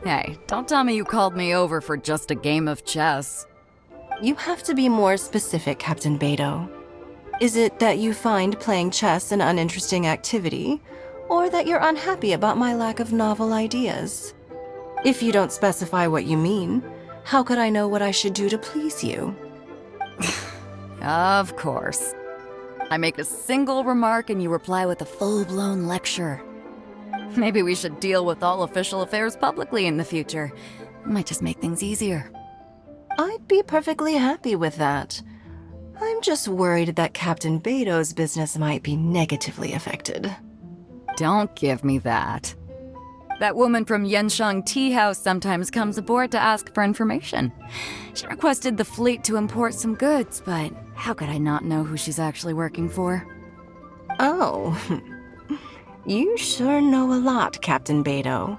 Hey, don't tell me you called me over for just a game of chess. You have to be more specific, Captain Beidou. Is it that you find playing chess an uninteresting activity, or that you're unhappy about my lack of novel ideas? If you don't specify what you mean, how could I know what I should do to please you? Of course. I make a single remark and you reply with a full-blown lecture. Maybe we should deal with all official affairs publicly in the future. Might just make things easier. I'd be perfectly happy with that. I'm just worried that Captain Beidou's business might be negatively affected. Don't give me that. That woman from Yanshang Tea House sometimes comes aboard to ask for information. She requested the fleet to import some goods, but how could I not know who she's actually working for? Oh, you sure know a lot, Captain Beidou.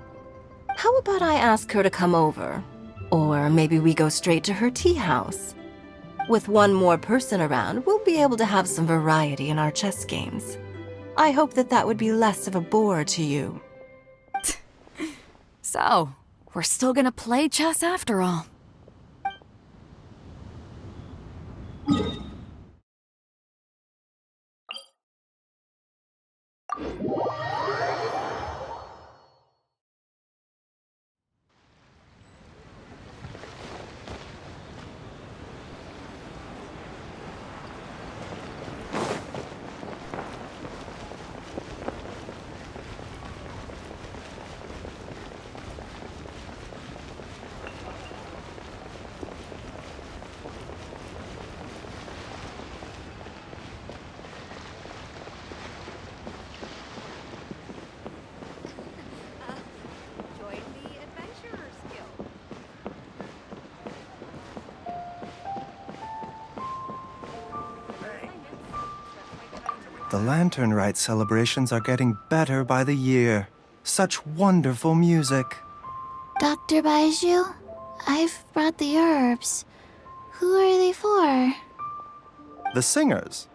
How about I ask her to come over? Or maybe we go straight to her tea house. With one more person around, we'll be able to have some variety in our chess games. I hope that would be less of a bore to you. So, we're still gonna play chess after all. The Lantern Rite celebrations are getting better by the year. Such wonderful music. Dr. Baizhu, I've brought the herbs. Who are they for? The singers.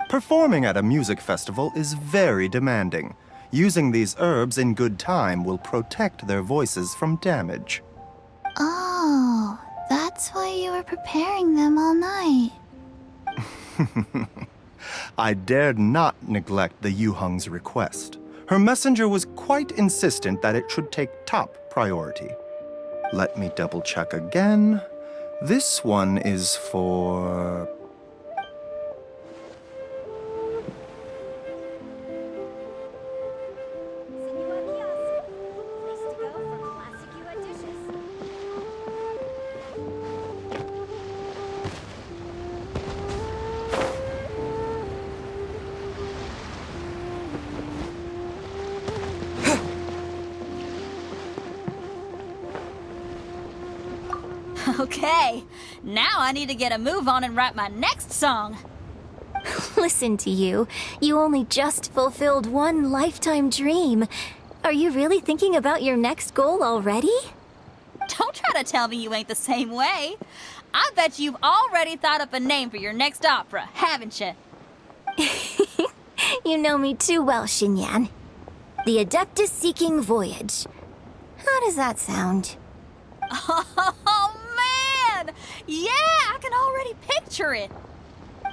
Performing at a music festival is very demanding. Using these herbs in good time will protect their voices from damage. Oh, that's why you were preparing them all night. I dared not neglect the Yuheng's request. Her messenger was quite insistent that it should take top priority. Let me double check again. This one is for... Okay, now I need to get a move on and write my next song. Listen to you. You only just fulfilled one lifetime dream. Are you really thinking about your next goal already? Don't try to tell me you ain't the same way. I bet you've already thought up a name for your next opera, haven't you? You know me too well, Xinyan. The Adeptus-Seeking Voyage. How does that sound? Oh, man! Yeah, I can already picture it.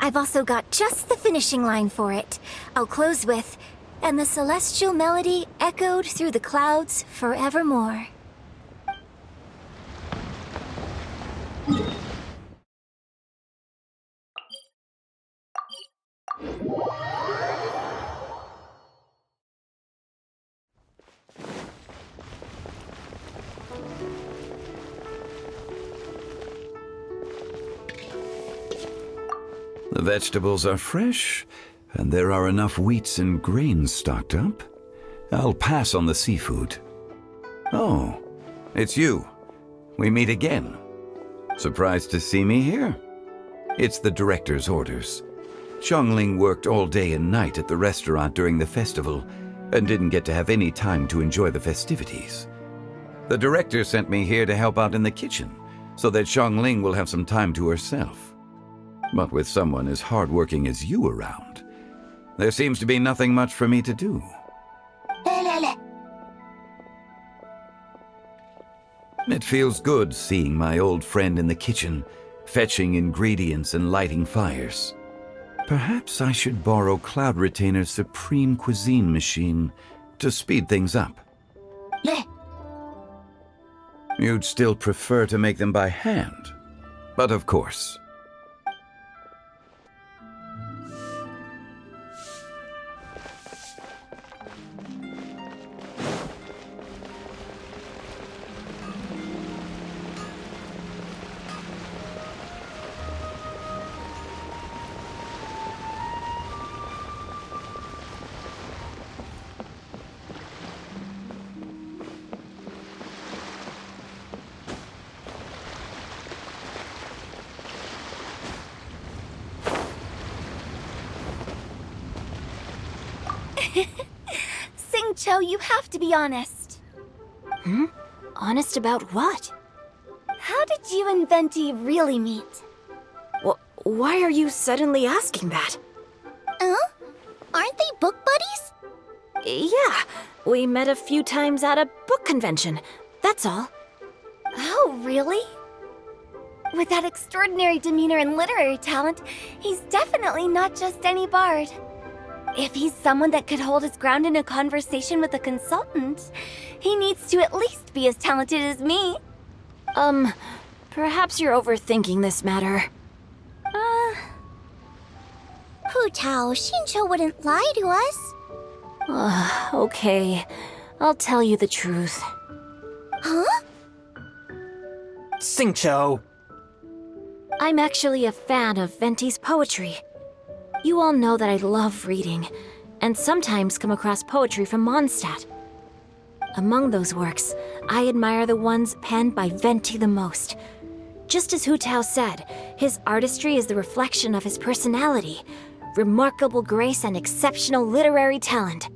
I've also got just the finishing line for it. I'll close with, "And the celestial melody echoed through the clouds forevermore." The vegetables are fresh, and there are enough wheats and grains stocked up. I'll pass on the seafood. Oh, it's you. We meet again. Surprised to see me here? It's the director's orders. Xiangling worked all day and night at the restaurant during the festival and didn't get to have any time to enjoy the festivities. The director sent me here to help out in the kitchen so that Xiangling will have some time to herself. But with someone as hardworking as you around, there seems to be nothing much for me to do. It feels good seeing my old friend in the kitchen, fetching ingredients and lighting fires. Perhaps I should borrow Cloud Retainer's Supreme Cuisine machine to speed things up. You'd still prefer to make them by hand, but of course. Xingqiu, you have to be honest. Honest about what? How did you and Venti really meet? Why are you suddenly asking that? Aren't they book buddies? Yeah, we met a few times at a book convention. That's all. Oh, really? With that extraordinary demeanor and literary talent, he's definitely not just any bard. If he's someone that could hold his ground in a conversation with a consultant, he needs to at least be as talented as me. Perhaps you're overthinking this matter. Hu Tao, Xingqiu wouldn't lie to us. Okay. I'll tell you the truth. Huh? Xingqiu! I'm actually a fan of Venti's poetry. You all know that I love reading, and sometimes come across poetry from Mondstadt. Among those works, I admire the ones penned by Venti the most. Just as Hu Tao said, his artistry is the reflection of his personality, remarkable grace and exceptional literary talent.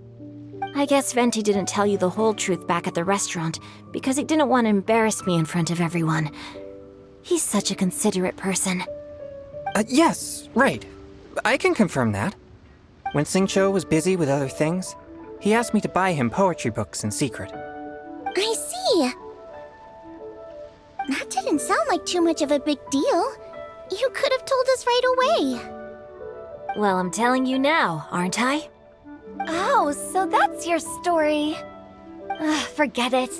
I guess Venti didn't tell you the whole truth back at the restaurant, because he didn't want to embarrass me in front of everyone. He's such a considerate person. Yes, right. I can confirm that. When Xingqiu was busy with other things, he asked me to buy him poetry books in secret. I see. That didn't sound like too much of a big deal. You could have told us right away. Well, I'm telling you now, aren't I? Oh, so that's your story. Forget it.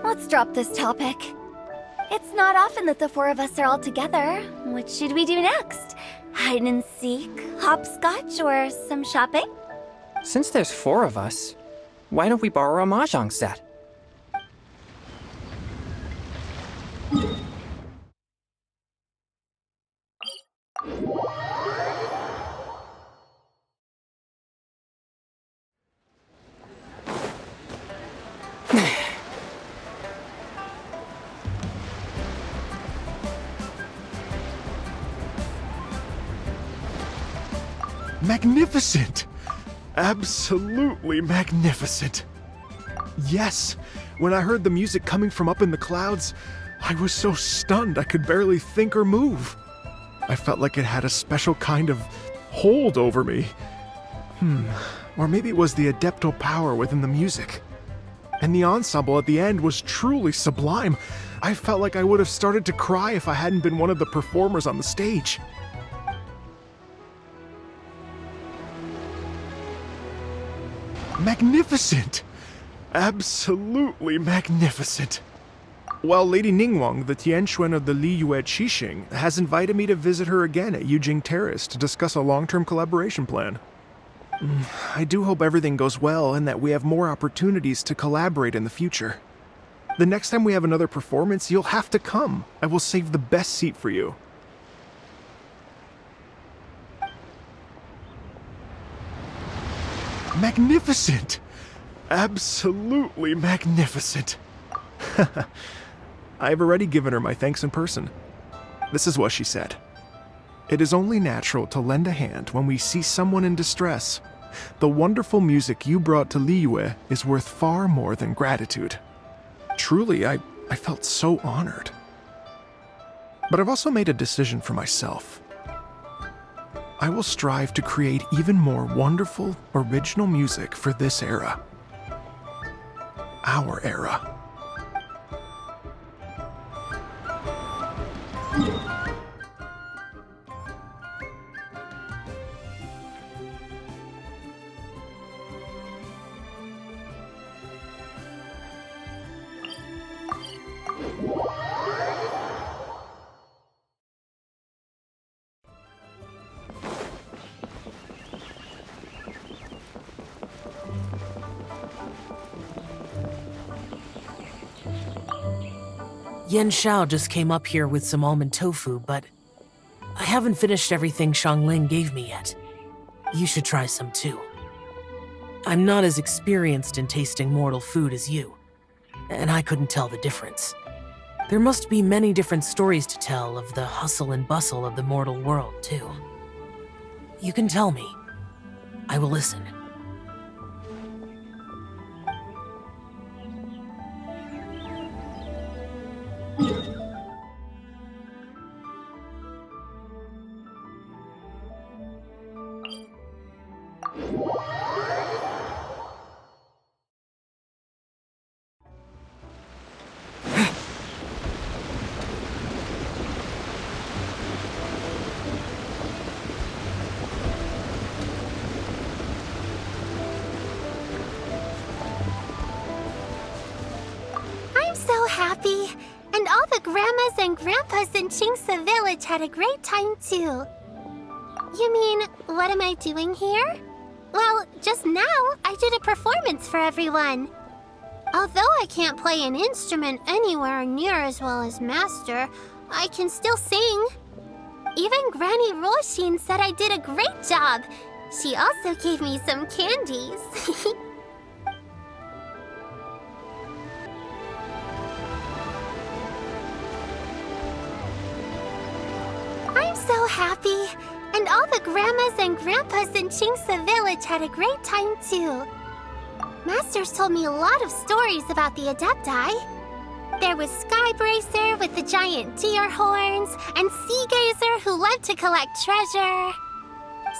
Let's drop this topic. It's not often that the four of us are all together. What should we do next? Hide and seek, hopscotch, or some shopping? Since there's 4 of us, why don't we borrow a mahjong set? Magnificent! Absolutely magnificent! Yes, when I heard the music coming from up in the clouds, I was so stunned I could barely think or move. I felt like it had a special kind of hold over me. Or maybe it was the adeptal power within the music. And the ensemble at the end was truly sublime. I felt like I would have started to cry if I hadn't been one of the performers on the stage. Magnificent! Absolutely magnificent! Well, Lady Ningguang, the Tianquan of the Liyue Qixing, has invited me to visit her again at Yujing Terrace to discuss a long-term collaboration plan. I do hope everything goes well and that we have more opportunities to collaborate in the future. The next time we have another performance, you'll have to come. I will save the best seat for you. Magnificent! Absolutely magnificent! I've already given her my thanks in person. This is what she said. It is only natural to lend a hand when we see someone in distress. The wonderful music you brought to Liyue is worth far more than gratitude. Truly, I felt so honored. But I've also made a decision for myself. I will strive to create even more wonderful, original music for this era. Our era. Yan Xiao just came up here with some almond tofu, but I haven't finished everything Xiangling gave me yet. You should try some too. I'm not as experienced in tasting mortal food as you, and I couldn't tell the difference. There must be many different stories to tell of the hustle and bustle of the mortal world, too. You can tell me. I will listen. Happy, and all the grandmas and grandpas in Qingce village had a great time too. You mean, what am I doing here? Well, just now I did a performance for everyone. Although I can't play an instrument anywhere near as well as Master, I can still sing. Even Granny Roshin said I did a great job. She also gave me some candies. I'm so happy, and all the grandmas and grandpas in Qingce village had a great time too. Masters told me a lot of stories about the Adepti. There was Skybracer with the giant deer horns, and Sea Gazer who loved to collect treasure.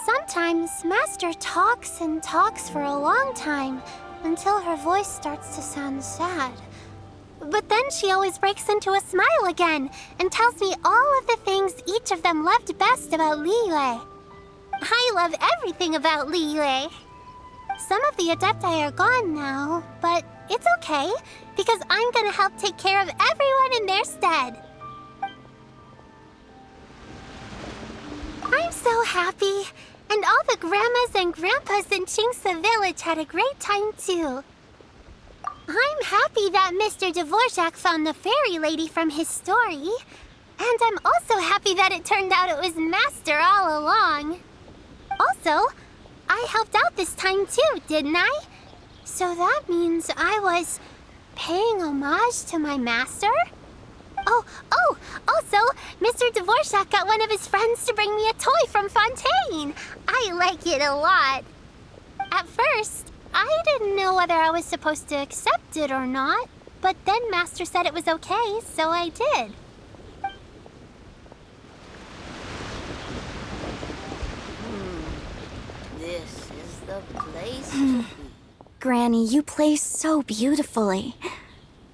Sometimes Master talks and talks for a long time, until her voice starts to sound sad. But then she always breaks into a smile again, and tells me all of the things each of them loved best about Liyue. I love everything about Liyue. Some of the Adepti are gone now, but it's okay, because I'm gonna help take care of everyone in their stead. I'm so happy, and all the grandmas and grandpas in Qingce village had a great time too. I'm happy that Mr. Dvorak found the fairy lady from his story. And I'm also happy that it turned out it was Master all along. Also, I helped out this time too, didn't I? So that means I was paying homage to my master? Oh, also, Mr. Dvorak got one of his friends to bring me a toy from Fontaine. I like it a lot. At first, I didn't know whether I was supposed to accept it or not, but then Master said it was okay, so I did. This is the place to be. Granny, you play so beautifully.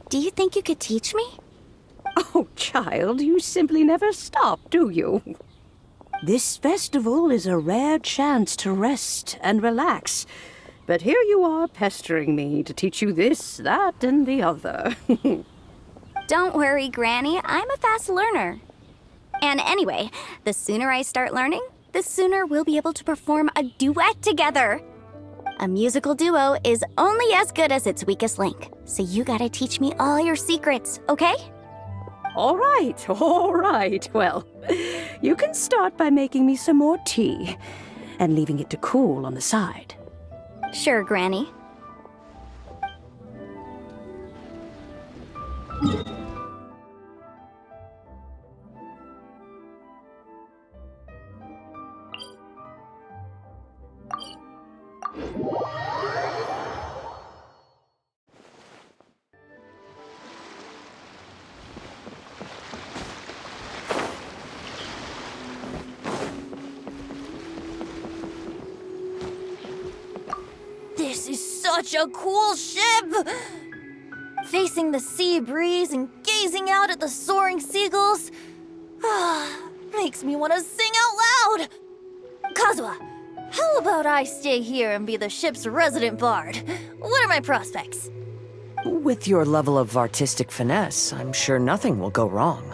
Do you think you could teach me? Oh, child, you simply never stop, do you? This festival is a rare chance to rest and relax. But here you are pestering me to teach you this, that, and the other. Don't worry, Granny. I'm a fast learner. And anyway, the sooner I start learning, the sooner we'll be able to perform a duet together. A musical duo is only as good as its weakest link. So you gotta teach me all your secrets, okay? All right. Well, you can start by making me some more tea and leaving it to cool on the side. Sure, Granny. This is such a cool ship! Facing the sea breeze and gazing out at the soaring seagulls makes me want to sing out loud! Kazuha, how about I stay here and be the ship's resident bard? What are my prospects? With your level of artistic finesse, I'm sure nothing will go wrong.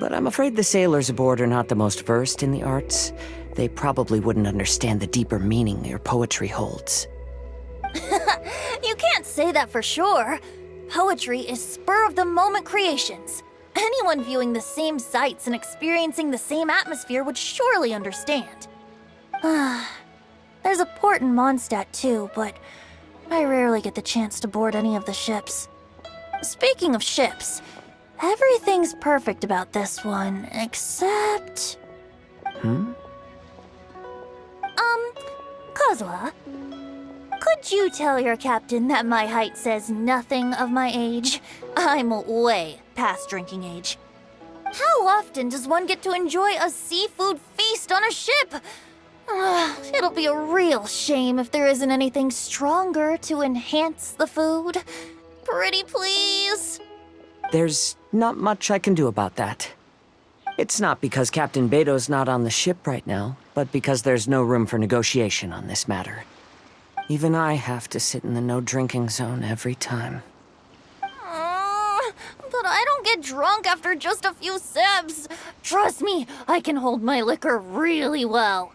But I'm afraid the sailors aboard are not the most versed in the arts. They probably wouldn't understand the deeper meaning your poetry holds. You can't say that for sure. poetry is spur-of-the-moment creations. Anyone viewing the same sights and experiencing the same atmosphere would surely understand. There's a port in Mondstadt too, but I rarely get the chance to board any of the ships. Speaking of ships, everything's perfect about this one, except... Kazuha, could you tell your captain that my height says nothing of my age? I'm way past drinking age. How often does one get to enjoy a seafood feast on a ship? It'll be a real shame if there isn't anything stronger to enhance the food. Pretty please? There's not much I can do about that. It's not because Captain Beidou's not on the ship right now, but because there's no room for negotiation on this matter. Even I have to sit in the no-drinking zone every time. But I don't get drunk after just a few sips. Trust me, I can hold my liquor really well.